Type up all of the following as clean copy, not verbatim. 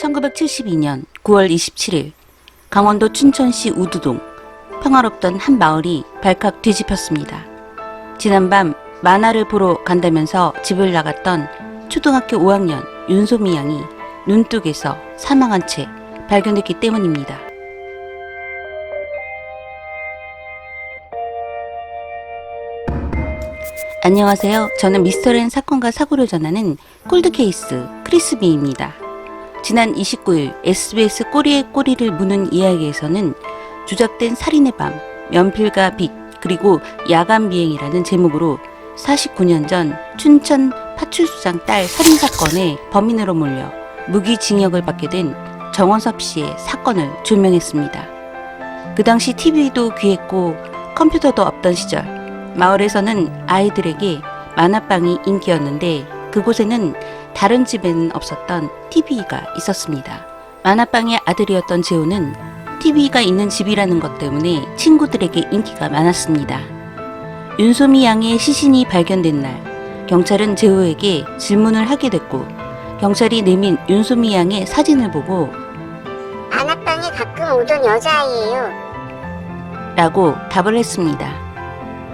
1972년 9월 27일 강원도 춘천시 우두동 평화롭던 한 마을이 발칵 뒤집혔습니다. 지난밤 만화를 보러 간다면서 집을 나갔던 초등학교 5학년 윤소미 양이 눈뚝에서 사망한 채 발견됐기 때문입니다. 안녕하세요. 저는 미스터리한 사건과 사고를 전하는 콜드케이스 크리스비입니다. 지난 29일 SBS 꼬리에 꼬리를 무는 이야기에서는 조작된 살인의 밤, 연필과 빛, 그리고 야간 비행이라는 제목으로 49년 전 춘천 파출소장 딸 살인사건의 범인으로 몰려 무기징역을 받게 된 정원섭 씨의 사건을 조명했습니다. 그 당시 TV도 귀했고 컴퓨터도 없던 시절, 마을에서는 아이들에게 만화방이 인기였는데 그곳에는 다른 집에는 없었던 TV가 있었습니다. 만화방의 아들이었던 재호는 TV가 있는 집이라는 것 때문에 친구들에게 인기가 많았습니다. 윤소미 양의 시신이 발견된 날, 경찰은 재호에게 질문을 하게 됐고 경찰이 내민 윤소미 양의 사진을 보고 만화방에 가끔 오던 여자아이예요 라고 답을 했습니다.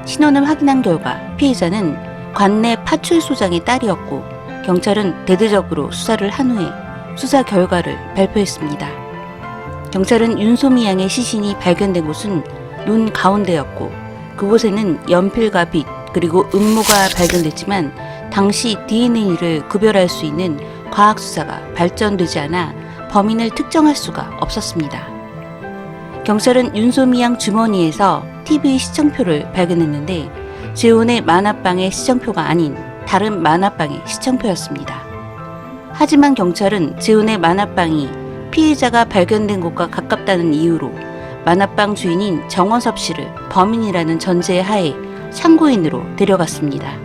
신원을 확인한 결과 피해자는 관내 파출소장의 딸이었고 경찰은 대대적으로 수사를 한 후에 수사 결과를 발표했습니다. 경찰은 윤소미 양의 시신이 발견된 곳은 눈 가운데였고 그곳에는 연필과 빗 그리고 음모가 발견됐지만 당시 DNA를 구별할 수 있는 과학 수사가 발전되지 않아 범인을 특정할 수가 없었습니다. 경찰은 윤소미 양 주머니에서 TV 시청표를 발견했는데 재혼의 만화방의 시청표가 아닌 다른 만화방의 시청표였습니다. 하지만 경찰은 재혼의 만화방이 피해자가 발견된 곳과 가깝다는 이유로 만화방 주인인 정원섭 씨를 범인이라는 전제 하에 참고인으로 데려갔습니다.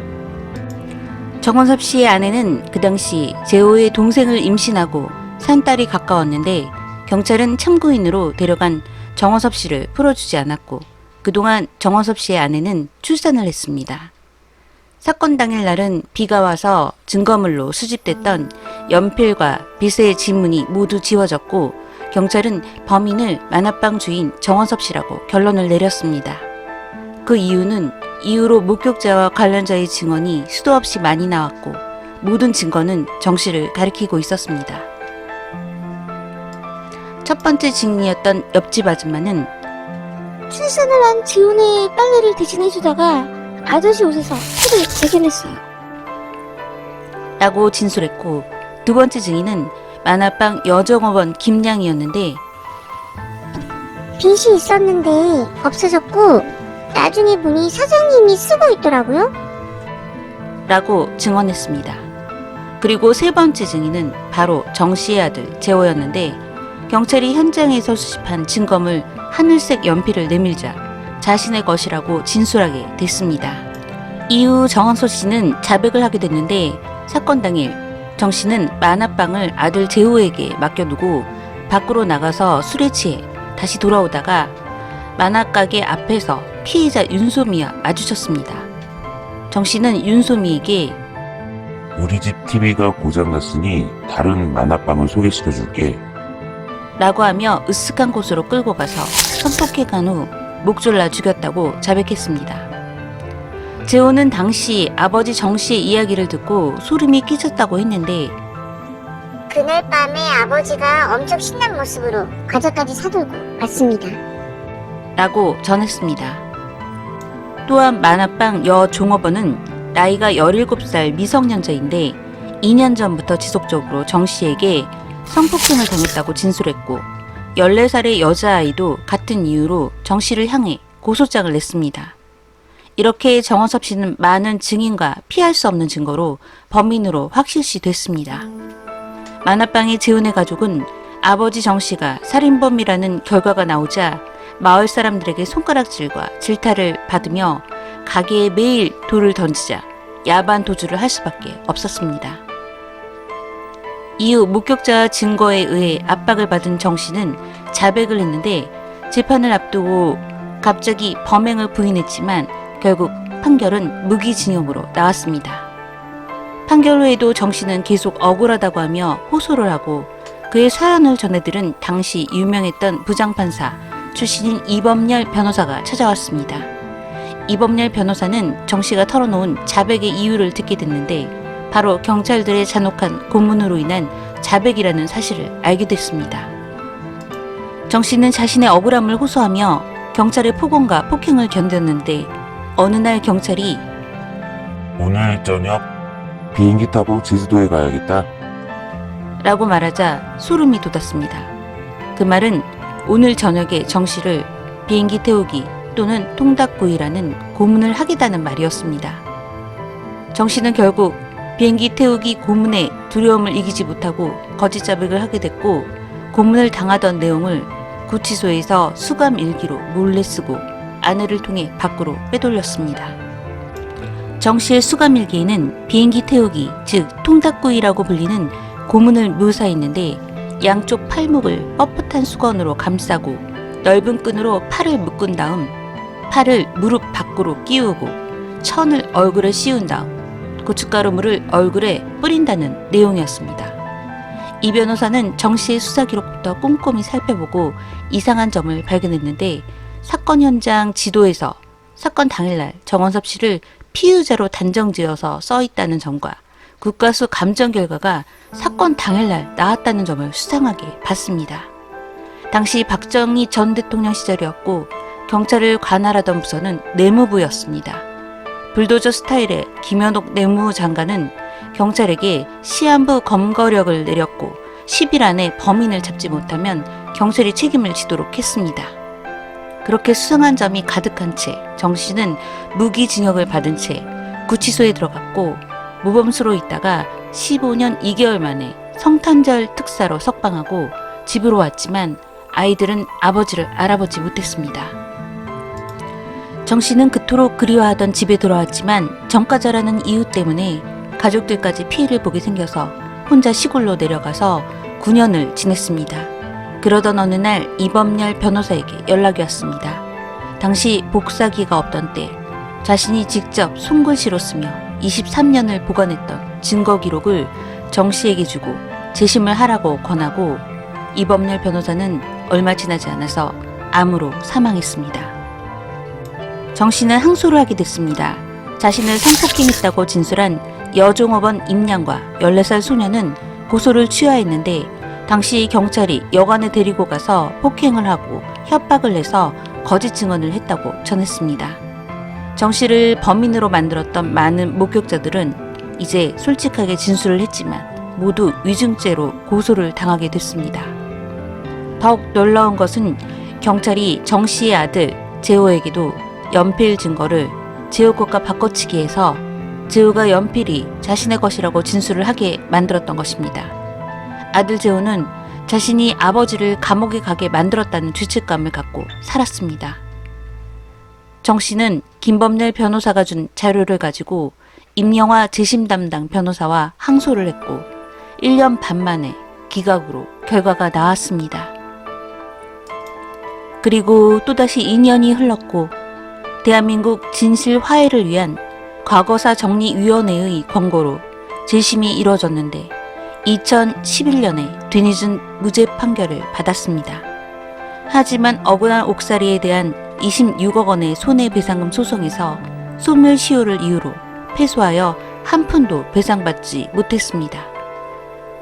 정원섭 씨의 아내는 그 당시 재호의 동생을 임신하고 산 딸이 가까웠는데 경찰은 참고인으로 데려간 정원섭 씨를 풀어주지 않았고 그동안 정원섭 씨의 아내는 출산을 했습니다. 사건 당일날은 비가 와서 증거물로 수집됐던 연필과 빗의 지문이 모두 지워졌고 경찰은 범인을 만화방 주인 정원섭 씨라고 결론을 내렸습니다. 그 이유는 이후로 목격자와 관련자의 증언이 수도 없이 많이 나왔고 모든 증거는 정 씨를 가리키고 있었습니다. 첫 번째 증인이었던 옆집 아줌마는 출산을 한 지훈의 빨래를 대신해주다가 아저씨 옷에서 피를 발견했어요 라고 진술했고 두 번째 증인은 만화방 여정업원 김양이었는데 빗이 있었는데 없어졌고 나중에 보니 사장님이 쓰고 있더라고요 라고 증언했습니다. 그리고 세 번째 증인은 바로 정 씨의 아들 재호였는데 경찰이 현장에서 수집한 증거물 하늘색 연필을 내밀자 자신의 것이라고 진술하게 됐습니다. 이후 정원섭 씨는 자백을 하게 됐는데 사건 당일 정 씨는 만화방을 아들 재호에게 맡겨두고 밖으로 나가서 술에 취해 다시 돌아오다가 만화가게 앞에서 피해자 윤소미와 마주쳤습니다. 정 씨는 윤소미에게 우리 집 TV가 고장났으니 다른 만화방을 소개시켜줄게 라고 하며 으슥한 곳으로 끌고 가서 선폭해 간 후 목 졸라 죽였다고 자백했습니다. 재호는 당시 아버지 정 씨의 이야기를 듣고 소름이 끼쳤다고 했는데 그날 밤에 아버지가 엄청 신난 모습으로 과자까지 사들고 왔습니다 라고 전했습니다. 또한 만화방 여 종업원은 나이가 17살 미성년자인데 2년 전부터 지속적으로 정 씨에게 성폭행을 당했다고 진술했고 14살의 여자아이도 같은 이유로 정 씨를 향해 고소장을 냈습니다. 이렇게 정원섭 씨는 많은 증인과 피할 수 없는 증거로 범인으로 확실시 됐습니다. 만화방의 재훈의 가족은 아버지 정 씨가 살인범이라는 결과가 나오자 마을 사람들에게 손가락질과 질타를 받으며 가게에 매일 돌을 던지자 야반 도주를 할 수밖에 없었습니다. 이후 목격자 증거에 의해 압박을 받은 정 씨는 자백을 했는데 재판을 앞두고 갑자기 범행을 부인했지만 결국 판결은 무기징역으로 나왔습니다. 판결 후에도 정 씨는 계속 억울하다고 하며 호소를 하고 그의 사연을 전해들은 당시 유명했던 부장판사 출신인 이범열 변호사가 찾아왔습니다. 이범열 변호사는 정 씨가 털어놓은 자백의 이유를 듣게 됐는데 바로 경찰들의 잔혹한 고문으로 인한 자백이라는 사실을 알게 됐습니다. 정 씨는 자신의 억울함을 호소하며 경찰의 폭언과 폭행을 견뎠는데 어느 날 경찰이 오늘 저녁 비행기 타고 제주도에 가야겠다. 라고 말하자 소름이 돋았습니다. 그 말은 오늘 저녁에 정 씨를 비행기 태우기 또는 통닭구이라는 고문을 하겠다는 말이었습니다. 정 씨는 결국 비행기 태우기 고문의 두려움을 이기지 못하고 거짓 자백을 하게 됐고 고문을 당하던 내용을 구치소에서 수감 일기로 몰래 쓰고 아내를 통해 밖으로 빼돌렸습니다. 정 씨의 수감 일기에는 비행기 태우기, 즉 통닭구이라고 불리는 고문을 묘사했는데 양쪽 팔목을 뻣뻣한 수건으로 감싸고 넓은 끈으로 팔을 묶은 다음 팔을 무릎 밖으로 끼우고 천을 얼굴에 씌운 다음 고춧가루물을 얼굴에 뿌린다는 내용이었습니다. 이 변호사는 정 씨의 수사 기록부터 꼼꼼히 살펴보고 이상한 점을 발견했는데 사건 현장 지도에서 사건 당일날 정원섭 씨를 피의자로 단정지어서 써있다는 점과 국가수 감정 결과가 사건 당일날 나왔다는 점을 수상하게 봤습니다. 당시 박정희 전 대통령 시절이었고 경찰을 관할하던 부서는 내무부였습니다. 불도저 스타일의 김현옥 내무장관은 경찰에게 시한부 검거력을 내렸고 10일 안에 범인을 잡지 못하면 경찰이 책임을 지도록 했습니다. 그렇게 수상한 점이 가득한 채 정 씨는 무기징역을 받은 채 구치소에 들어갔고 모범수로 있다가 15년 2개월 만에 성탄절 특사로 석방하고 집으로 왔지만 아이들은 아버지를 알아보지 못했습니다. 정 씨는 그토록 그리워하던 집에 돌아왔지만 정가자라는 이유 때문에 가족들까지 피해를 보게 생겨서 혼자 시골로 내려가서 9년을 지냈습니다. 그러던 어느 날 이범열 변호사에게 연락이 왔습니다. 당시 복사기가 없던 때 자신이 직접 손글씨로 쓰며 23년을 보관했던 증거 기록을 정 씨에게 주고 재심을 하라고 권하고 이범열 변호사는 얼마 지나지 않아서 암으로 사망했습니다. 정 씨는 항소를 하게 됐습니다. 자신을 성폭행했다고 진술한 여종업원 임양과 14살 소녀는 고소를 취하했는데 당시 경찰이 여관에 데리고 가서 폭행을 하고 협박을 해서 거짓 증언을 했다고 전했습니다. 정 씨를 범인으로 만들었던 많은 목격자들은 이제 솔직하게 진술을 했지만 모두 위증죄로 고소를 당하게 됐습니다. 더욱 놀라운 것은 경찰이 정 씨의 아들 재호에게도 연필 증거를 재호 것과 바꿔치기 해서 재호가 연필이 자신의 것이라고 진술을 하게 만들었던 것입니다. 아들 재호는 자신이 아버지를 감옥에 가게 만들었다는 죄책감을 갖고 살았습니다. 정 씨는 김범열 변호사가 준 자료를 가지고 임영화 재심 담당 변호사와 항소를 했고 1년 반 만에 기각으로 결과가 나왔습니다. 그리고 또다시 2년이 흘렀고 대한민국 진실 화해를 위한 과거사 정리위원회의 권고로 재심이 이뤄졌는데 2011년에 뒤늦은 무죄 판결을 받았습니다. 하지만 억울한 옥살이에 대한 26억 원의 손해배상금 소송에서 소멸시효를 이유로 패소하여 한 푼도 배상받지 못했습니다.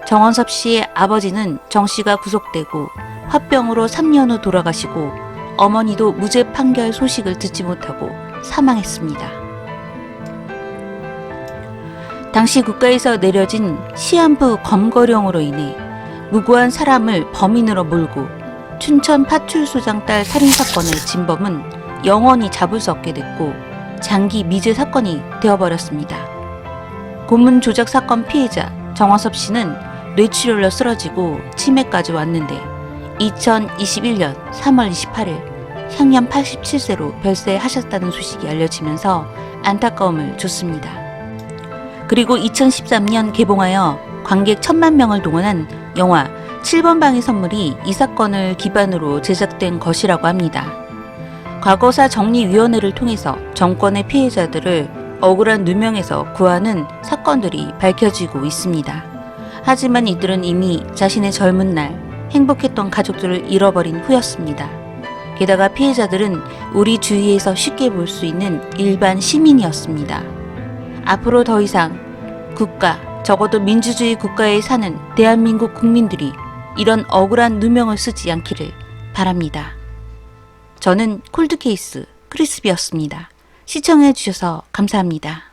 정원섭 씨의 아버지는 정 씨가 구속되고 화병으로 3년 후 돌아가시고 어머니도 무죄 판결 소식을 듣지 못하고 사망했습니다. 당시 국가에서 내려진 시한부 검거령으로 인해 무고한 사람을 범인으로 몰고 춘천 파출소장 딸 살인사건의 진범은 영원히 잡을 수 없게 됐고 장기 미제 사건이 되어버렸습니다. 고문 조작 사건 피해자 정원섭 씨는 뇌출혈로 쓰러지고 치매까지 왔는데 2021년 3월 28일 향년 87세로 별세하셨다는 소식이 알려지면서 안타까움을 줬습니다. 그리고 2013년 개봉하여 관객 1000만 명을 동원한 영화 7번 방의 선물이 이 사건을 기반으로 제작된 것이라고 합니다. 과거사 정리위원회를 통해서 정권의 피해자들을 억울한 누명에서 구하는 사건들이 밝혀지고 있습니다. 하지만 이들은 이미 자신의 젊은 날 행복했던 가족들을 잃어버린 후였습니다. 게다가 피해자들은 우리 주위에서 쉽게 볼 수 있는 일반 시민이었습니다. 앞으로 더 이상 국가, 적어도 민주주의 국가에 사는 대한민국 국민들이 이런 억울한 누명을 쓰지 않기를 바랍니다. 저는 콜드케이스 크리스비였습니다. 시청해주셔서 감사합니다.